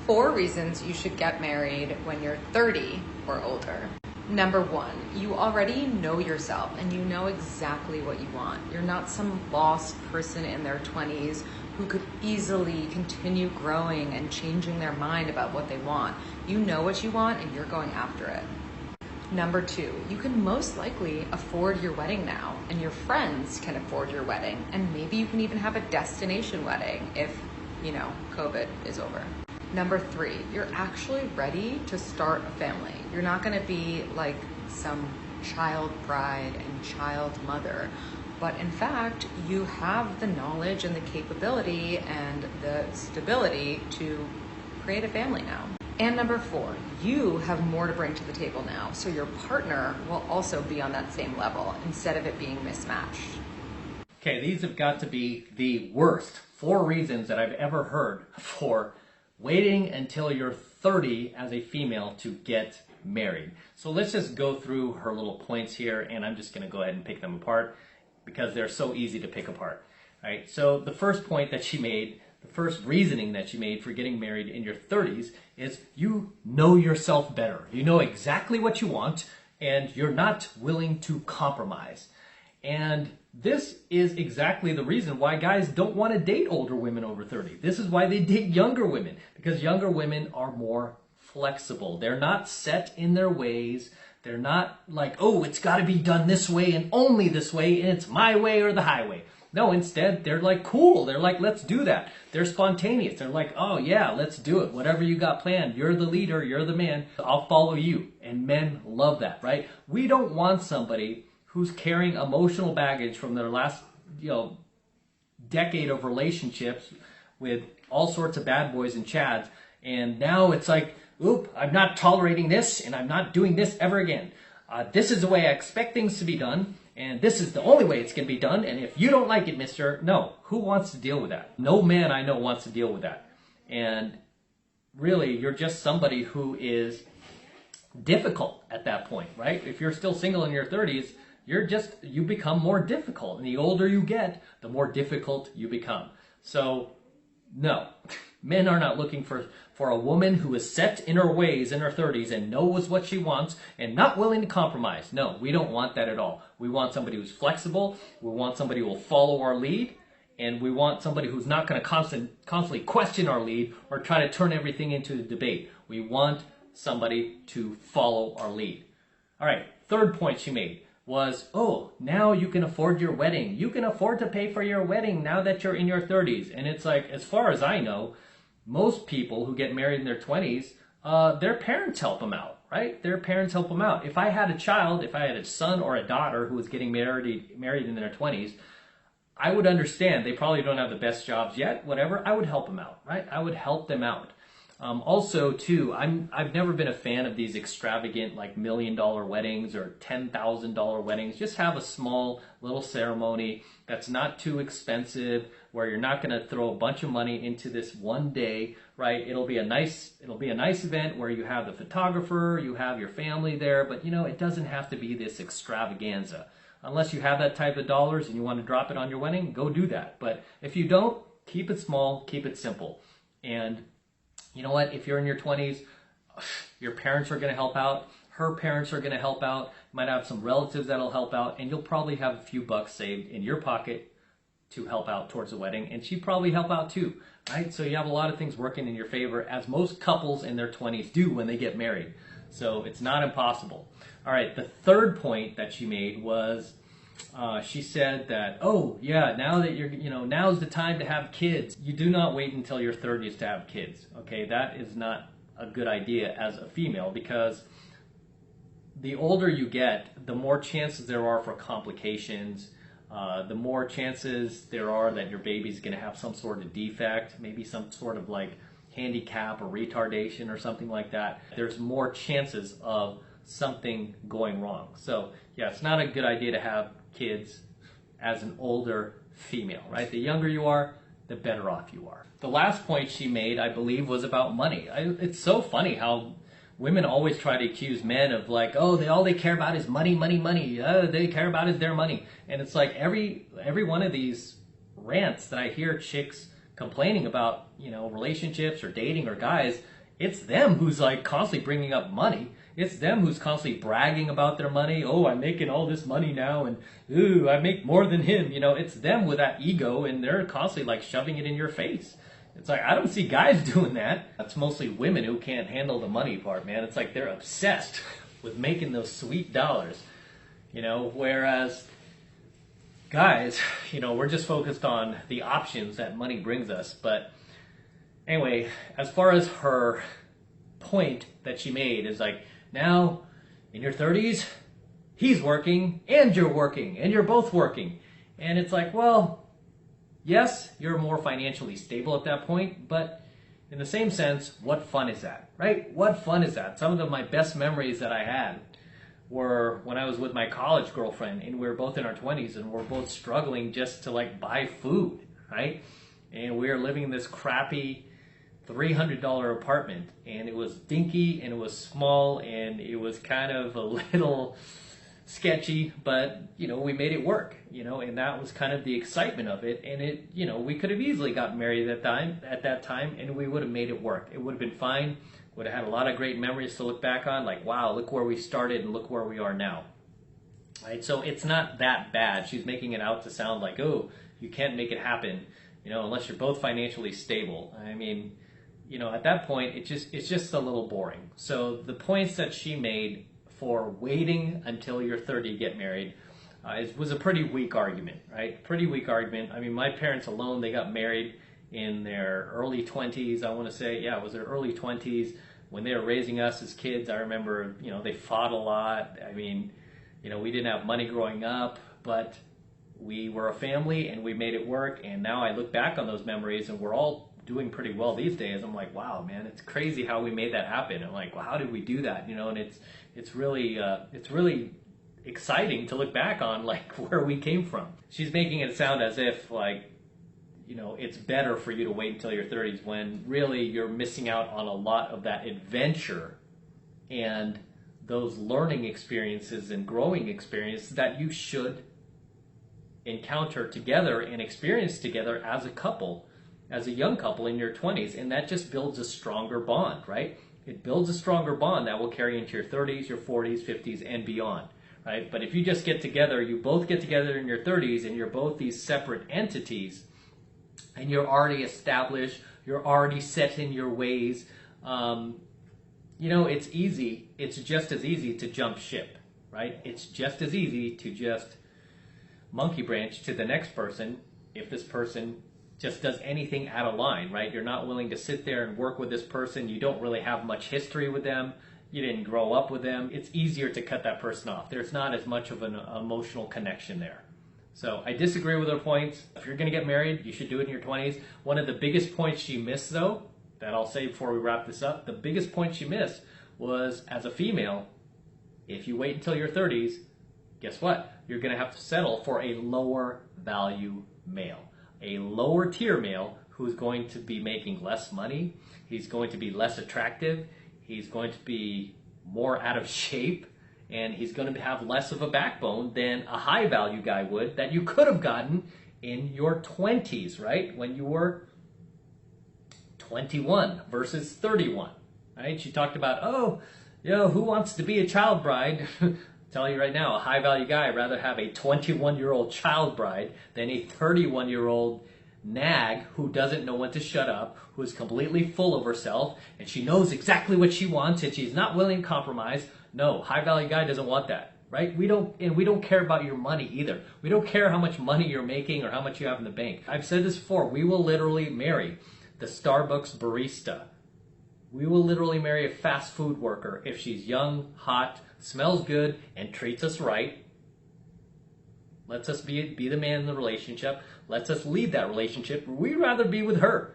4 reasons you should get married when you're 30 or older. Number 1, you already know yourself and you know exactly what you want. You're not some lost person in their 20s who could easily continue growing and changing their mind about what they want. You know what you want and you're going after it. Number 2, you can most likely afford your wedding now, and your friends can afford your wedding, and maybe you can even have a destination wedding if, COVID is over. Number 3, you're actually ready to start a family. You're not going to be like some child bride and child mother, but in fact, you have the knowledge and the capability and the stability to create a family now. And number 4, you have more to bring to the table now, so your partner will also be on that same level instead of it being mismatched. Okay, these have got to be the worst 4 reasons that I've ever heard for waiting until you're 30 as a female to get married. So let's just go through her little points here, and I'm just going to go ahead and pick them apart because they're so easy to pick apart. All right, so the first point that she made, the first reasoning that she made for getting married in your 30s is you know yourself better. You know exactly what you want, and you're not willing to compromise. And this is exactly the reason why guys don't want to date older women over 30. This is why they date younger women, because younger women are more flexible. They're not set in their ways. They're not like, oh, it's got to be done this way and only this way, and it's my way or the highway. No, instead, they're like cool. They're like, let's do that. They're spontaneous. They're like, oh yeah, let's do it. Whatever you got planned, you're the leader, you're the man, I'll follow you. And men love that, right? We don't want somebody who's carrying emotional baggage from their last, decade of relationships with all sorts of bad boys and chads. And now it's like, oop, I'm not tolerating this and I'm not doing this ever again. This is the way I expect things to be done. And this is the only way it's going to be done. And if you don't like it, mister, no. Who wants to deal with that? No man I know wants to deal with that. And really, you're just somebody who is difficult at that point, right? If you're still single in your 30s, you become more difficult. And the older you get, the more difficult you become. So, no. Men are not looking for a woman who is set in her ways in her 30s and knows what she wants and not willing to compromise. No, we don't want that at all. We want somebody who's flexible. We want somebody who will follow our lead. And we want somebody who's not going to constantly question our lead or try to turn everything into a debate. We want somebody to follow our lead. All right, third point she made was, oh, now you can afford your wedding. You can afford to pay for your wedding now that you're in your 30s. And it's like, as far as I know, most people who get married in their 20s, their parents help them out, right? Their parents help them out. If I had a child, if I had a son or a daughter who was getting married in their 20s, I would understand. They probably don't have the best jobs yet, whatever. I would help them out, right? I would help them out. Also, too, I've never been a fan of these extravagant, like $1 million weddings or $10,000 weddings. Just have a small little ceremony that's not too expensive, where you're not going to throw a bunch of money into this one day, right? It'll be a nice event where you have the photographer, you have your family there, but it doesn't have to be this extravaganza. Unless you have that type of dollars and you want to drop it on your wedding, go do that. But if you don't, keep it small, keep it simple. And you know what? If you're in your 20s, your parents are going to help out. Her parents are going to help out. You might have some relatives that'll help out. And you'll probably have a few bucks saved in your pocket to help out towards the wedding. And she'd probably help out too, right? So you have a lot of things working in your favor, as most couples in their 20s do when they get married. So it's not impossible. All right, the third point that she made was, she said that, oh yeah, now that now's the time to have kids. You do not wait until your 30s to have kids. Okay, that is not a good idea as a female, because the older you get, the more chances there are for complications. The more chances there are that your baby's going to have some sort of defect, maybe some sort of like handicap or retardation or something like that. There's more chances of something going wrong. So yeah, it's not a good idea to have kids as an older female, right? The younger you are, the better off you are. The last point she made, I believe, was about money. It's so funny how women always try to accuse men of like, oh, all they care about is money, money, money. They care about is their money. And it's like every one of these rants that I hear chicks complaining about, relationships or dating or guys, It's them who's like constantly bringing up money. It's them who's constantly bragging about their money. Oh, I'm making all this money now, and ooh, I make more than him. You know, it's them with that ego, and they're constantly like shoving it in your face. It's like, I don't see guys doing that. That's mostly women who can't handle the money part, man. It's like they're obsessed with making those sweet dollars, you know, whereas guys, you know, we're just focused on the options that money brings us. But anyway, as far as her point that she made is like, now in your 30s, he's working and you're working and you're both working. And it's like, well, yes, you're more financially stable at that point, but in the same sense, what fun is that, right? What fun is that? Some of my best memories that I had were when I was with my college girlfriend and we were both in our 20s and we're both struggling just to like buy food, right? And we were living in this crappy $300 apartment, and it was dinky and it was small and it was kind of a little sketchy, but you know, we made it work, you know, and that was kind of the excitement of it. And it, you know, we could have easily gotten married at that time and we would have made it work. It would have been fine. Would have had a lot of great memories to look back on, like, wow, look where we started and look where we are now. Right? So it's not that bad. She's making it out to sound like, oh, you can't make it happen, you know, unless you're both financially stable. I mean, you know, at that point, it's just a little boring. So the points that she made for waiting until you're 30 to get married was a pretty weak argument, right? Pretty weak argument. I mean, my parents alone, they got married in their early 20s. I want to say, yeah, it was their early 20s. When they were raising us as kids, I remember, you know, they fought a lot. I mean, you know, we didn't have money growing up, but we were a family and we made it work. And now I look back on those memories and we're all doing pretty well these days. I'm like, wow, man, it's crazy how we made that happen. I'm like, well, how did we do that? You know, and it's really exciting to look back on, like, where we came from. She's making it sound as if, like, you know, it's better for you to wait until your 30s, when really you're missing out on a lot of that adventure and those learning experiences and growing experiences that you should encounter together and experience together as a couple, as a young couple in your 20s. And that just builds a stronger bond, right? It builds a stronger bond that will carry into your 30s, your 40s, 50s, and beyond, right? But if you just get together, you both get together in your 30s and you're both these separate entities, and you're already established, you're already set in your ways, you know, it's easy. It's just as easy to jump ship, right? It's just as easy to just monkey branch to the next person if this person just does anything out of line, right? You're not willing to sit there and work with this person. You don't really have much history with them. You didn't grow up with them. It's easier to cut that person off. There's not as much of an emotional connection there. So I disagree with her points. If you're going to get married, you should do it in your 20s. One of the biggest points she missed, though, that I'll say before we wrap this up, the biggest point she missed was, as a female, if you wait until your 30s, guess what? You're going to have to settle for a lower value male, a lower tier male who's going to be making less money. He's going to be less attractive. He's going to be more out of shape. And he's going to have less of a backbone than a high value guy would that you could have gotten in your 20s, right? When you were 21 versus 31, right? She talked about, oh, you know, who wants to be a child bride? Tell you right now, a high value guy would rather have a 21-year-old child bride than a 31-year-old nag who doesn't know when to shut up, who is completely full of herself, and she knows exactly what she wants and she's not willing to compromise. No, high value guy doesn't want that, right? We don't care about your money either. We don't care how much money you're making or how much you have in the bank. I've said this before. We will literally marry the Starbucks barista. We will literally marry a fast food worker if she's young, hot, smells good, and treats us right. Lets us be the man in the relationship. Lets us lead that relationship. We'd rather be with her,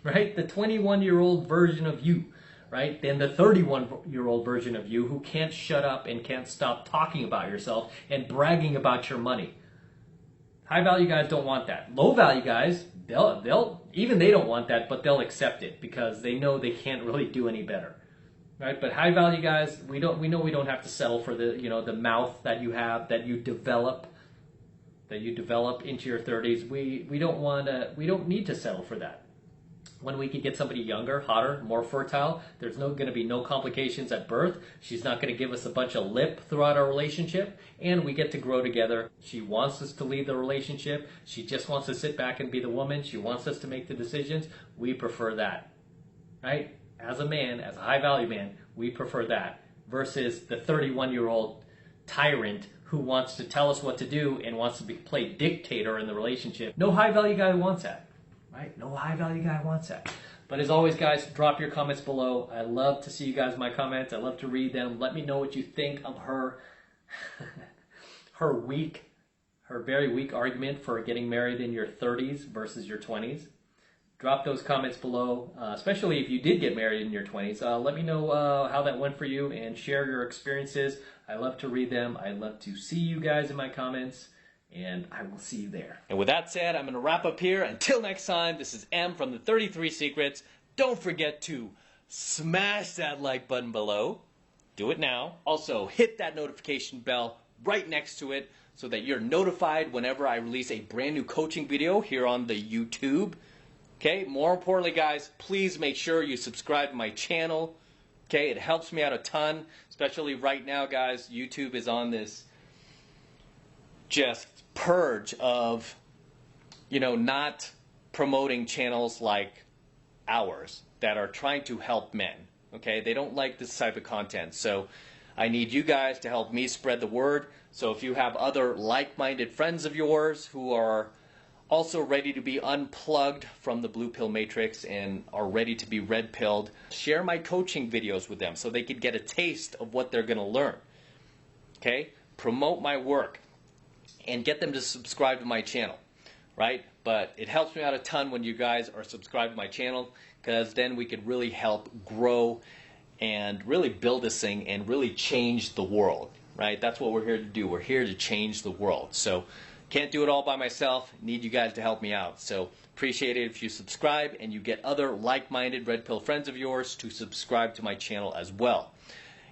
right? The 21-year-old version of you, right? Than the 31-year-old version of you who can't shut up and can't stop talking about yourself and bragging about your money. High value guys don't want that. Low value guys, they'll even they don't want that, but they'll accept it because they know they can't really do any better. Right? But high value guys, we know we don't have to settle for the mouth that you have, that you develop into your 30s. We don't need to settle for that. when we could get somebody younger, hotter, more fertile. There's going to be no complications at birth. She's not going to give us a bunch of lip throughout our relationship, and we get to grow together. She wants us to lead the relationship. She just wants to sit back and be the woman. She wants us to make the decisions. We prefer that, right? As a man, as a high value man, we prefer that versus the 31-year-old tyrant who wants to tell us what to do and wants to play dictator in the relationship. No high value guy wants that. Right? No high value guy wants that. But as always, guys, drop your comments below. I love to see you guys in my comments. I love to read them. Let me know what you think of her her very weak argument for getting married in your 30s versus your 20s. Drop those comments below, especially if you did get married in your 20s. Let me know how that went for you and share your experiences. I love to read them. I love to see you guys in my comments. And I will see you there. And with that said, I'm going to wrap up here. Until next time, this is M from the 33 Secrets. Don't forget to smash that like button below. Do it now. Also, hit that notification bell right next to it so that you're notified whenever I release a brand new coaching video here on the YouTube. Okay, more importantly, guys, please make sure you subscribe to my channel. Okay, it helps me out a ton, especially right now, guys. YouTube is on this just purge of, not promoting channels like ours that are trying to help men. Okay, they don't like this type of content. So I need you guys to help me spread the word. So if you have other like-minded friends of yours who are also ready to be unplugged from the blue pill matrix and are ready to be red pilled, share my coaching videos with them so they could get a taste of what they're going to learn. Okay, promote my work and get them to subscribe to my channel, right? But it helps me out a ton when you guys are subscribed to my channel, because then we could really help grow and really build this thing and really change the world, right? That's what we're here to do. We're here to change the world. So can't do it all by myself. Need you guys to help me out. So appreciate it if you subscribe and you get other like-minded red pill friends of yours to subscribe to my channel as well.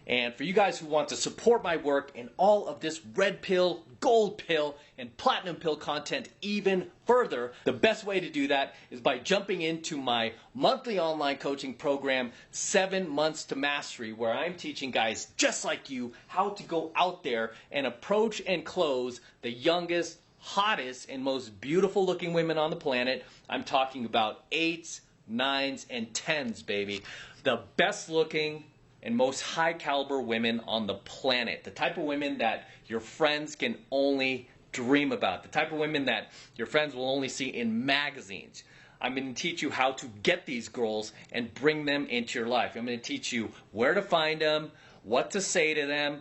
And for you guys who want to support my work and all of this red pill, gold pill, and platinum pill content even further, the best way to do that is by jumping into my monthly online coaching program, 7 Months to Mastery, where I'm teaching guys just like you how to go out there and approach and close the youngest, hottest, and most beautiful looking women on the planet. I'm talking about 8s, 9s, and 10s, baby. The best looking and most high caliber women on the planet. The type of women that your friends can only dream about. The type of women that your friends will only see in magazines. I'm going to teach you how to get these girls and bring them into your life. I'm going to teach you where to find them, what to say to them,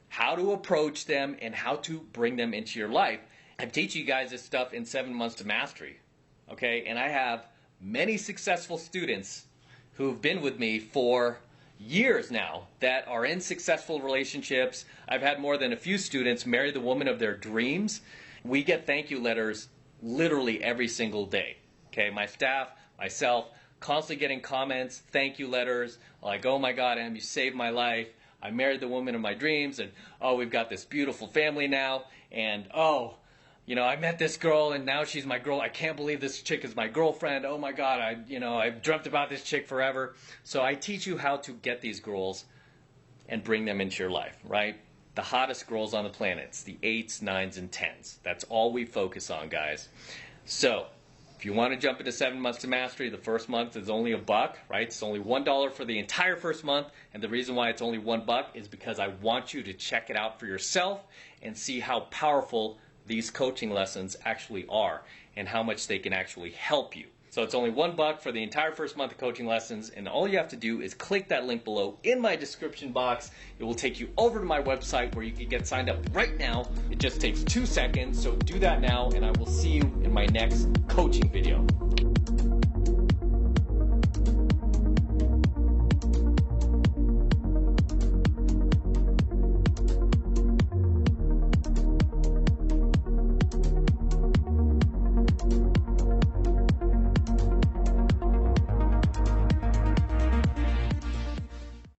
how to approach them, and how to bring them into your life. I'm teaching you guys this stuff in 7 Months to Mastery. Okay? And I have many successful students who've been with me for years now that are in successful relationships. I've had more than a few students marry the woman of their dreams. We get thank you letters literally every single day. Okay, my staff, myself, constantly getting comments, thank you letters, like, oh my God, Em, you saved my life. I married the woman of my dreams, and oh, we've got this beautiful family now, and oh, I met this girl and now she's my girl. I can't believe this chick is my girlfriend. Oh my God, I've dreamt about this chick forever. So I teach you how to get these girls and bring them into your life, right? The hottest girls on the planet. It's the 8s, 9s, and 10s. That's all we focus on, guys. So if you want to jump into 7 Months to Mastery, the first month is only $1, right? It's only $1 for the entire first month. And the reason why it's only $1 is because I want you to check it out for yourself and see how powerful these coaching lessons actually are and how much they can actually help you. So it's only $1 for the entire first month of coaching lessons, and all you have to do is click that link below in my description box. It will take you over to my website where you can get signed up right now. It just takes 2 seconds, so do that now, and I will see you in my next coaching video.